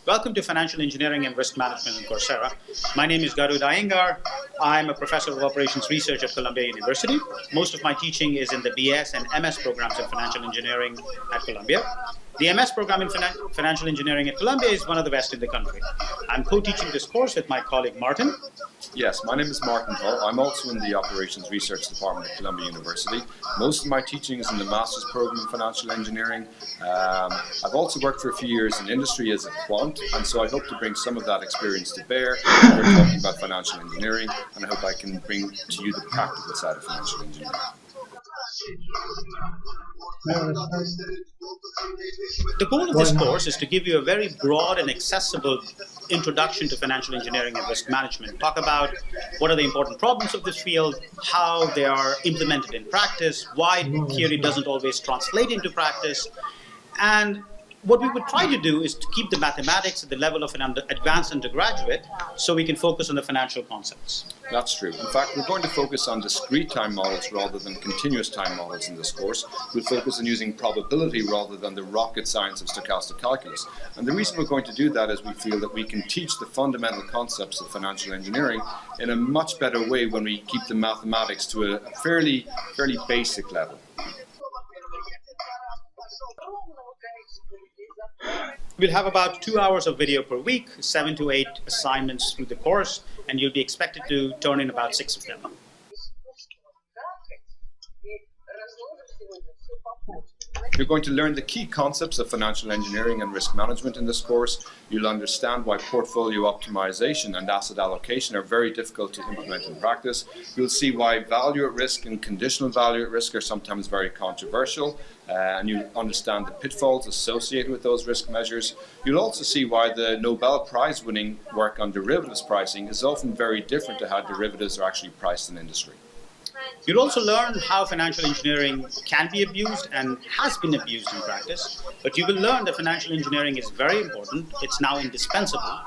Welcome to Financial Engineering and Risk Management in Coursera. My name is Garud Iyengar. I'm a professor of operations research at Columbia University. Most of my teaching is in the BS and MS programs in financial engineering at Columbia. The MS program in financial engineering at Columbia is one of the best in the country. I'm co-teaching this course with my colleague Martin. Yes, my name is Martin Hull. I'm also in the Operations Research Department at Columbia University. Most of my teaching is in the Master's Program in Financial Engineering. I've also worked for a few years in industry as a quant, and so I hope to bring some of that experience to bear when we're talking about financial engineering, and I hope I can bring to you the practical side of financial engineering. The goal of this course is to give you a very broad and accessible introduction to financial engineering and risk management. Talk about what are the important problems of this field, how they are implemented in practice, why theory doesn't always translate into practice, and what we would try to do is to keep the mathematics at the level of an advanced undergraduate so we can focus on the financial concepts. That's true. In fact, we're going to focus on discrete time models rather than continuous time models in this course. We'll focus on using probability rather than the rocket science of stochastic calculus. And the reason we're going to do that is we feel that we can teach the fundamental concepts of financial engineering in a much better way when we keep the mathematics to a fairly basic level. We'll have about 2 hours of video per week, 7 to 8 assignments through the course, and you'll be expected to turn in about 6 of them. You're going to learn the key concepts of financial engineering and risk management in this course. You'll understand why portfolio optimization and asset allocation are very difficult to implement in practice. You'll see why value at risk and conditional value at risk are sometimes very controversial, and you'll understand the pitfalls associated with those risk measures. You'll also see why the Nobel Prize winning work on derivatives pricing is often very different to how derivatives are actually priced in industry. You'll also learn how financial engineering can be abused and has been abused in practice, but you will learn that financial engineering is very important, it's now indispensable.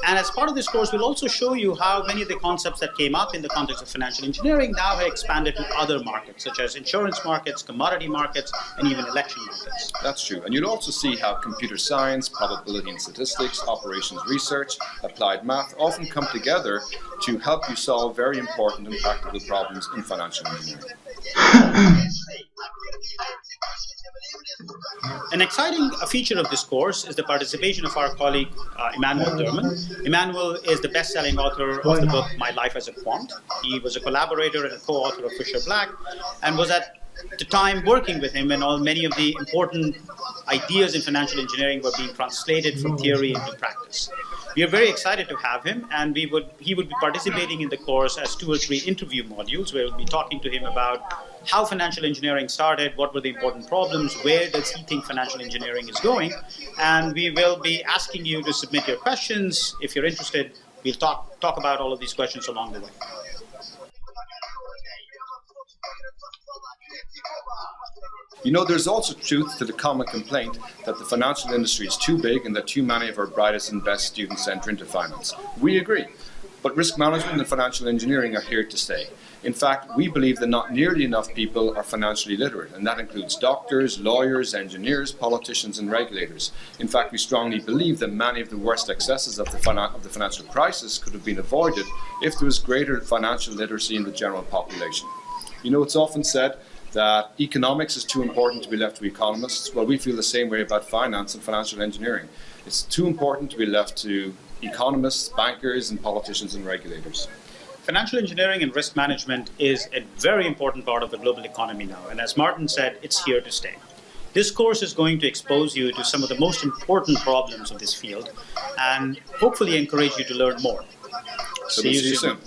And as part of this course, we'll also show you how many of the concepts that came up in the context of financial engineering now have expanded to other markets, such as insurance markets, commodity markets, and even election markets. That's true. And you'll also see how computer science, probability and statistics, operations research, applied math often come together to help you solve very important and practical problems in financial engineering. An exciting feature of this course is the participation of our colleague Emmanuel Derman. Emmanuel is the best-selling author of the book My Life as a Quant. He was a collaborator and a co-author of Fisher Black and was at the time working with him when many of the important ideas in financial engineering were being translated from theory into practice. We are very excited to have him, and he would be participating in the course as 2 or 3 interview modules where we'll be talking to him about how financial engineering started, what were the important problems, where does he think financial engineering is going, and we will be asking you to submit your questions. If you're interested, we'll talk about all of these questions along the way. You know, there's also truth to the common complaint that the financial industry is too big and that too many of our brightest and best students enter into finance. We agree. But risk management and financial engineering are here to stay. In fact, we believe that not nearly enough people are financially literate, and that includes doctors, lawyers, engineers, politicians, and regulators. In fact, we strongly believe that many of the worst excesses of the financial crisis could have been avoided if there was greater financial literacy in the general population. You know, it's often said that economics is too important to be left to economists. Well, we feel the same way about finance and financial engineering. It's too important to be left to economists, bankers, and politicians and regulators. Financial engineering and risk management is a very important part of the global economy now, and as Martin said, it's here to stay. This course is going to expose you to some of the most important problems of this field and hopefully encourage you to learn more. So we'll see you soon.